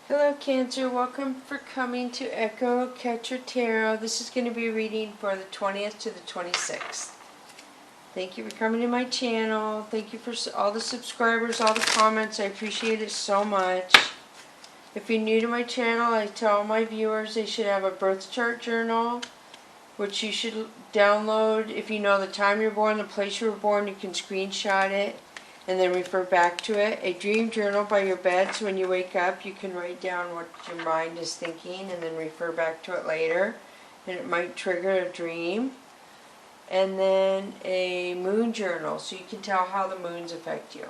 Hello Cancer, welcome for coming to Echo Catcher Tarot. This is going to be a reading for the 20th to the 26th. Thank you for coming to my channel. Thank you for all the subscribers, all the comments. I appreciate it so much. If you're new to my channel, I tell my viewers they should have a birth chart journal, which you should download. If you know the time you're born, the place you were born, you can screenshot it and then refer back to it. A dream journal by your bed, so when you wake up you can write down what your mind is thinking and then refer back to it later, and it might trigger a dream. And then a moon journal, so you can tell how the moons affect you.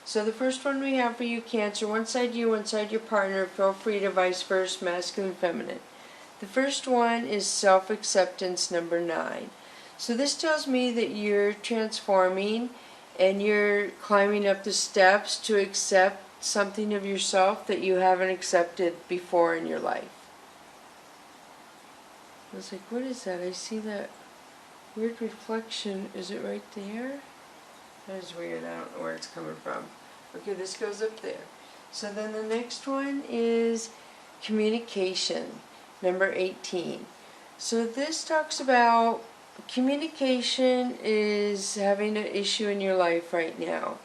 So the first one we have for you, Cancer, one side you, one side your partner. Feel free to vice versa, masculine, feminine. The first one is self-acceptance, number 9. So this tells me that you're transforming and you're climbing up the steps to accept something of yourself that you haven't accepted before in your life. I was like, what is that? I see that weird reflection. Is it right there? That is weird. I don't know where it's coming from. Okay, this goes up there. So then the next one is communication, number 18. So this talks about communication is having an issue in your life right now.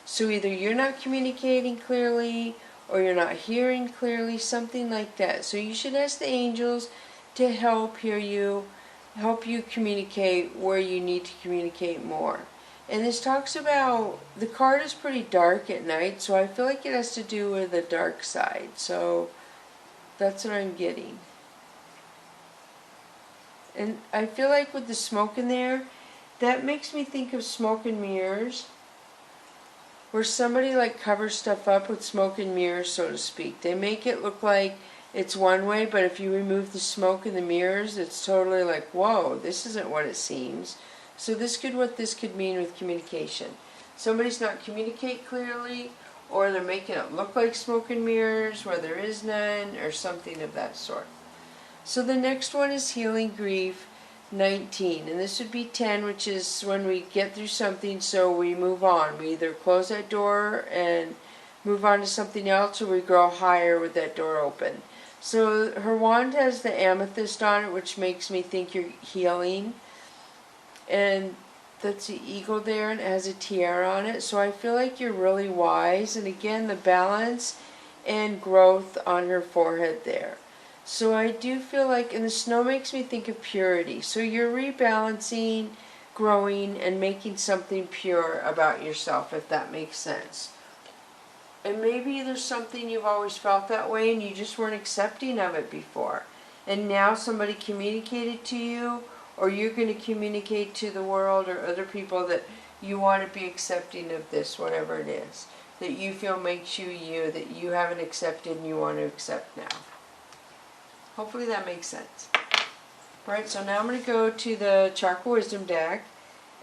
So either you're not communicating clearly or you're not hearing clearly, something like that. So you should ask the angels to help you communicate where you need to communicate more. And this talks about, the card is pretty dark at night, so I feel like it has to do with the dark side. So that's what I'm getting. And I feel like with the smoke in there, that makes me think of smoke and mirrors, where somebody like covers stuff up with smoke and mirrors, so to speak. They make it look like it's one way, but if you remove the smoke and the mirrors, it's totally like, whoa, this isn't what it seems. So what this could mean with communication. Somebody's not communicate clearly, or they're making it look like smoke and mirrors where there is none, or something of that sort. So the next one is healing grief, 19. And this would be 10, which is when we get through something, so we move on. We either close that door and move on to something else, or we grow higher with that door open. So her wand has the amethyst on it, which makes me think you're healing. And that's the eagle there, and it has a tiara on it. So I feel like you're really wise. And again, the balance and growth on her forehead there. So I do feel like, and the snow makes me think of purity. So you're rebalancing, growing, and making something pure about yourself, if that makes sense. And maybe there's something you've always felt that way and you just weren't accepting of it before. And now somebody communicated to you, or you're going to communicate to the world or other people that you want to be accepting of this, whatever it is, that you feel makes you you, that you haven't accepted and you want to accept now. Hopefully that makes sense. Alright, so now I'm going to go to the Chakra Wisdom deck.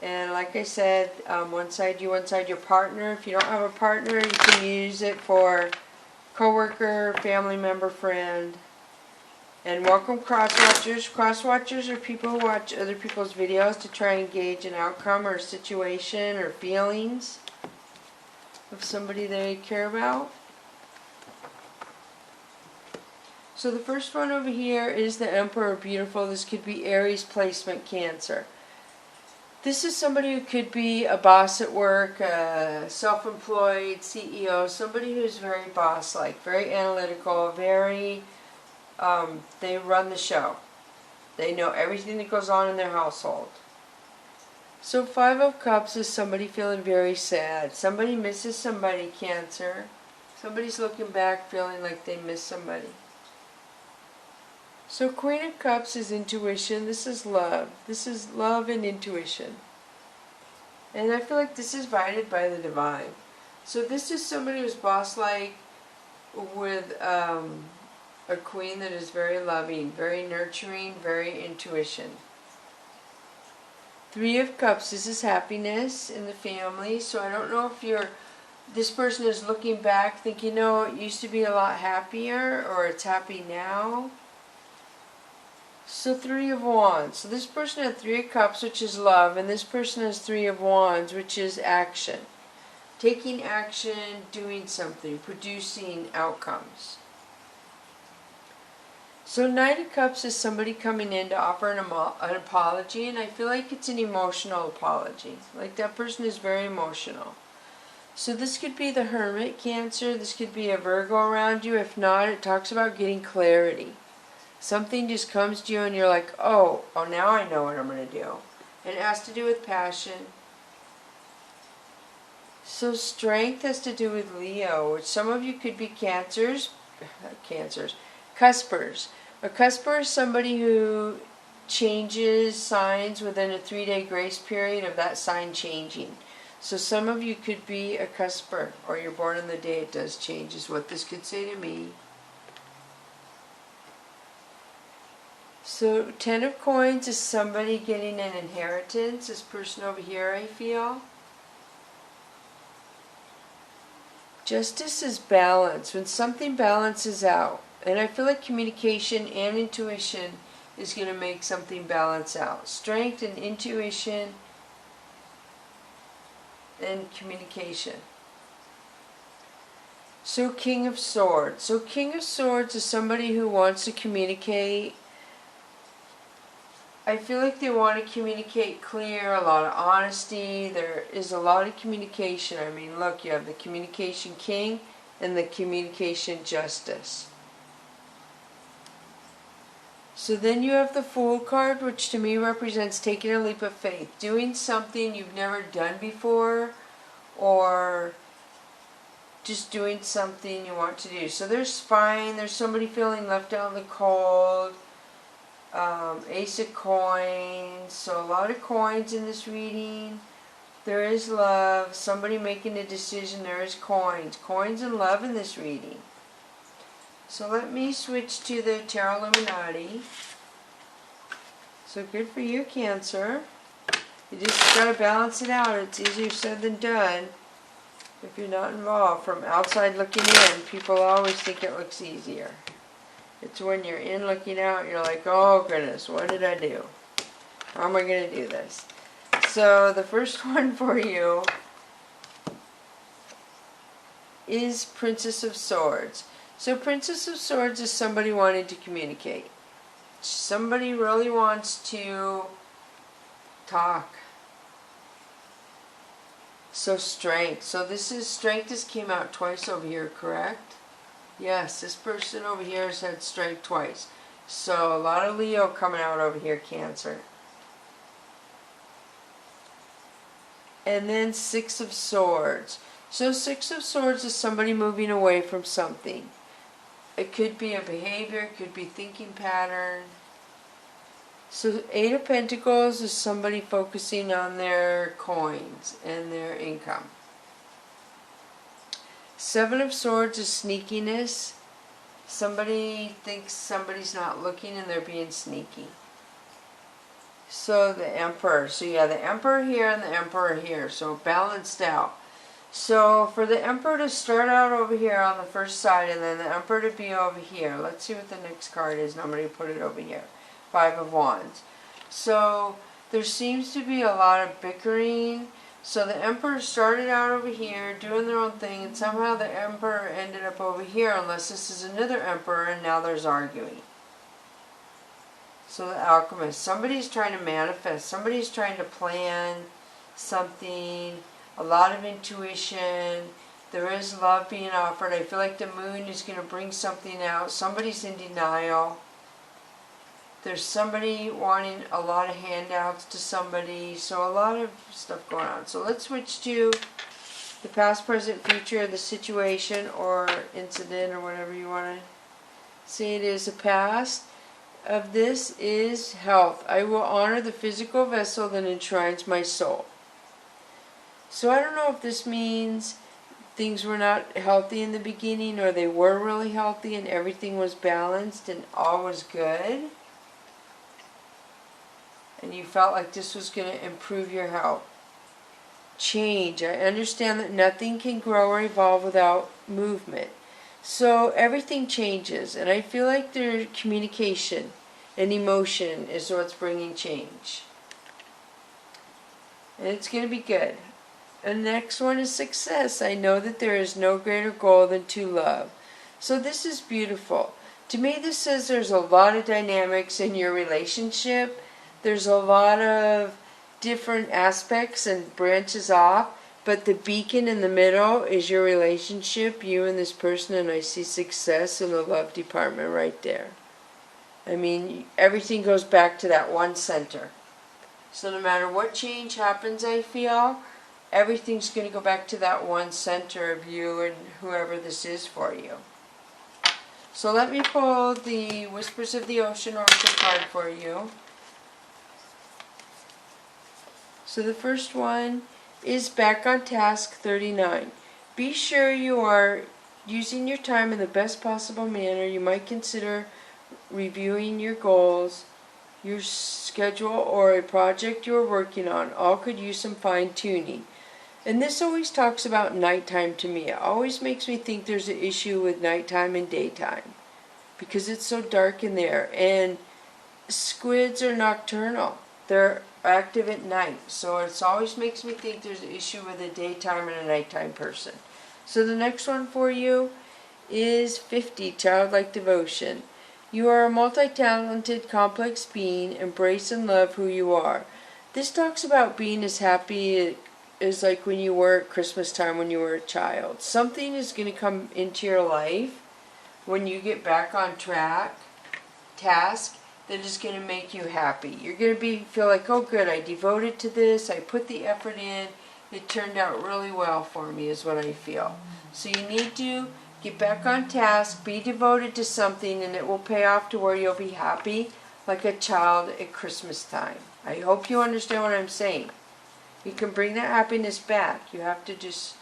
And like I said, one side you, one side your partner. If you don't have a partner, you can use it for coworker, family member, friend. And welcome cross-watchers. Cross-watchers are people who watch other people's videos to try and gauge an outcome or a situation or feelings of somebody they care about. So the first one over here is the Emperor, beautiful. This could be Aries placement, Cancer. This is somebody who could be a boss at work, a self-employed CEO, somebody who's very boss-like, very analytical, very, they run the show. They know everything that goes on in their household. So 5 of Cups is somebody feeling very sad. Somebody misses somebody, Cancer. Somebody's looking back feeling like they miss somebody. So Queen of Cups is intuition. This is love. This is love and intuition. And I feel like this is guided by the divine. So this is somebody who's boss-like with a queen that is very loving, very nurturing, very intuition. 3 of Cups, this is happiness in the family. So I don't know if this person is looking back thinking, no, it used to be a lot happier, or it's happy now. So 3 of Wands. So this person had 3 of Cups, which is love, and this person has 3 of Wands, which is action. Taking action, doing something, producing outcomes. So Knight of Cups is somebody coming in to offer an apology, and I feel like it's an emotional apology. Like that person is very emotional. So this could be the Hermit, Cancer. This could be a Virgo around you. If not, it talks about getting clarity. Something just comes to you and you're like, oh, now I know what I'm going to do. And it has to do with passion. So Strength has to do with Leo, which some of you could be Cancers. Cuspers. A cusper is somebody who changes signs within a 3-day grace period of that sign changing. So some of you could be a cusper, or you're born on the day it does change, is what this could say to me. So 10 of Coins is somebody getting an inheritance. This person over here, I feel. Justice is balance. When something balances out. And I feel like communication and intuition is going to make something balance out. Strength and intuition and communication. So King of Swords. So King of Swords is somebody who wants to communicate. I feel like they want to communicate clear, a lot of honesty. There is a lot of communication. I mean, look, you have the Communication King and the Communication Justice. So then you have the Fool card, which to me represents taking a leap of faith. Doing something you've never done before, or just doing something you want to do. So there's spying, there's somebody feeling left out in the cold. Ace of Coins, so a lot of coins in this reading. There is love, somebody making a decision, there is coins. Coins and love in this reading. So let me switch to the Tarot Illuminati. So good for you, Cancer. You just got to balance it out. It's easier said than done if you're not involved. From outside looking in, people always think it looks easier. It's when you're in looking out, you're like, oh goodness, what did I do? How am I going to do this? So the first one for you is Princess of Swords. So Princess of Swords is somebody wanting to communicate. Somebody really wants to talk. So Strength. So this is Strength. This came out twice over here, correct? Yes, this person over here has had Strength twice. So a lot of Leo coming out over here, Cancer. And then Six of Swords. So Six of Swords is somebody moving away from something. It could be a behavior, it could be thinking pattern. So Eight of Pentacles is somebody focusing on their coins and their income. Seven of Swords is sneakiness. Somebody thinks somebody's not looking and they're being sneaky. So the Emperor. So yeah, the Emperor here and the Emperor here. So balanced out. So for the Emperor to start out over here on the first side and then the Emperor to be over here. Let's see what the next card is and I'm going to put it over here. Five of Wands. So there seems to be a lot of bickering. So the Emperor started out over here doing their own thing and somehow the Emperor ended up over here unless this is another Emperor and now there's arguing. So the Alchemist. Somebody's trying to manifest. Somebody's trying to plan something. A lot of intuition. There is love being offered. I feel like the Moon is going to bring something out. Somebody's in denial. There's somebody wanting a lot of handouts to somebody. So a lot of stuff going on. So let's switch to the past, present, future, the situation or incident or whatever you want to say it is. The past of this is health. I will honor the physical vessel that enshrines my soul. So I don't know if this means things were not healthy in the beginning or they were really healthy and everything was balanced and all was good. And you felt like this was going to improve your health. Change. I understand that nothing can grow or evolve without movement. So everything changes and I feel like their communication and emotion is what's bringing change. And it's going to be good. The next one is success. I know that there is no greater goal than to love. So this is beautiful. To me, this says there's a lot of dynamics in your relationship. There's a lot of different aspects and branches off, but the beacon in the middle is your relationship, you and this person, and I see success in the love department right there. I mean, everything goes back to that one center. So no matter what change happens, I feel, everything's going to go back to that one center of you and whoever this is for you. So let me pull the Whispers of the Ocean Oracle card for you. So the first one is Back on Task 39. Be sure you are using your time in the best possible manner. You might consider reviewing your goals, your schedule, or a project you're working on. All could use some fine-tuning. And this always talks about nighttime to me. It always makes me think there's an issue with nighttime and daytime because it's so dark in there. And squids are nocturnal. They're active at night. So it always makes me think there's an issue with a daytime and a nighttime person. So the next one for you is 50, Childlike Devotion. You are a multi-talented, complex being. Embrace and love who you are. This talks about being as happy as like when you were at Christmas time when you were a child. Something is going to come into your life when you get back on task, that is going to make you happy. You're going to feel like, oh good, I devoted to this, I put the effort in, it turned out really well for me, is what I feel. So you need to get back on task, be devoted to something, and it will pay off to where you'll be happy like a child at Christmas time. I hope you understand what I'm saying. You can bring that happiness back. You have to just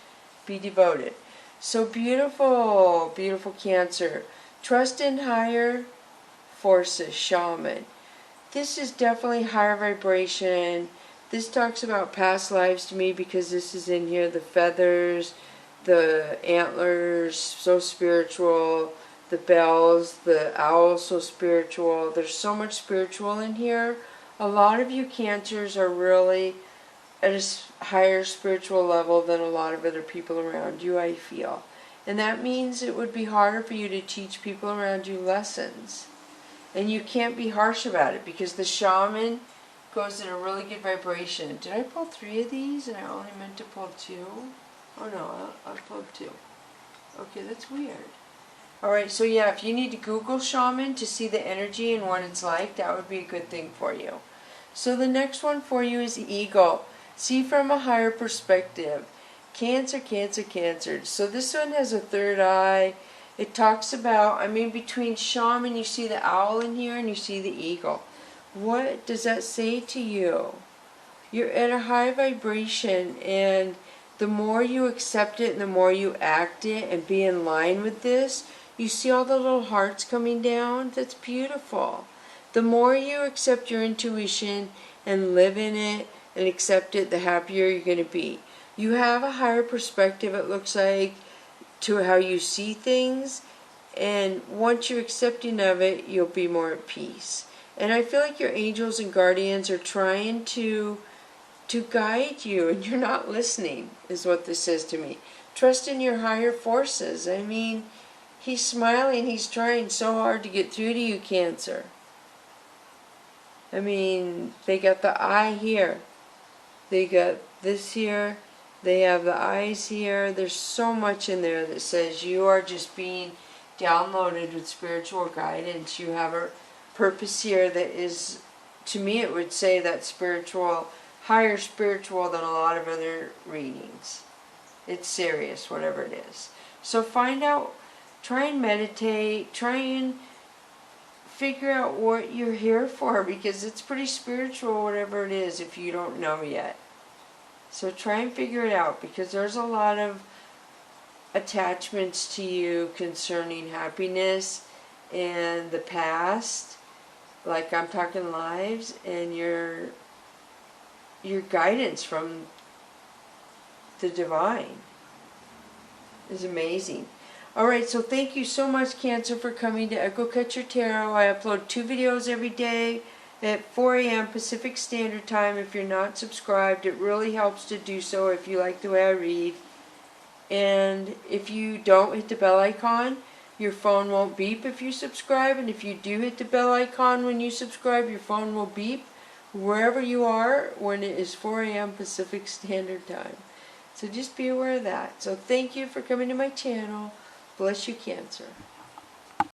be devoted. So beautiful, beautiful Cancer. Trust in higher forces, shaman. This is definitely higher vibration. This talks about past lives to me because this is in here. The feathers, the antlers, so spiritual. The bells, the owl, so spiritual. There's so much spiritual in here. A lot of you Cancers are really at a higher spiritual level than a lot of other people around you, I feel. And that means it would be harder for you to teach people around you lessons. And you can't be harsh about it because the shaman goes in a really good vibration. Did I pull 3 of these and I only meant to pull 2? Oh no, I pulled 2. Okay, that's weird. Alright, so yeah, if you need to Google shaman to see the energy and what it's like, that would be a good thing for you. So the next one for you is Eagle. See from a higher perspective. Cancer, Cancer, Cancer. So this one has a third eye. It talks about, I mean, between shaman, you see the owl in here and you see the eagle. What does that say to you? You're at a high vibration, and the more you accept it and the more you act it and be in line with this, you see all the little hearts coming down? That's beautiful. The more you accept your intuition and live in it and accept it, the happier you're going to be. You have a higher perspective, it looks like, to how you see things, and once you're accepting of it, you'll be more at peace. And I feel like your angels and guardians are trying to guide you, and you're not listening, is what this says to me. Trust in your higher forces. I mean, he's smiling, he's trying so hard to get through to you, Cancer. I mean, they got the eye here. They got this here. They have the eyes here. There's so much in there that says you are just being downloaded with spiritual guidance. You have a purpose here that is, to me it would say that spiritual, higher spiritual than a lot of other readings. It's serious, whatever it is. So find out, try and meditate, try and figure out what you're here for, because it's pretty spiritual, whatever it is, if you don't know yet. So try and figure it out, because there's a lot of attachments to you concerning happiness and the past, like I'm talking lives, and your guidance from the divine is amazing. Alright, so thank you so much, Cancer, for coming to Echo Catcher Tarot. I upload 2 videos every day at 4 a.m. Pacific Standard Time. If you're not subscribed, it really helps to do so if you like the way I read. And if you don't, hit the bell icon. Your phone won't beep if you subscribe, and if you do hit the bell icon when you subscribe, your phone will beep wherever you are when it is 4 a.m. Pacific Standard Time. So just be aware of that. So thank you for coming to my channel. Bless you, Cancer.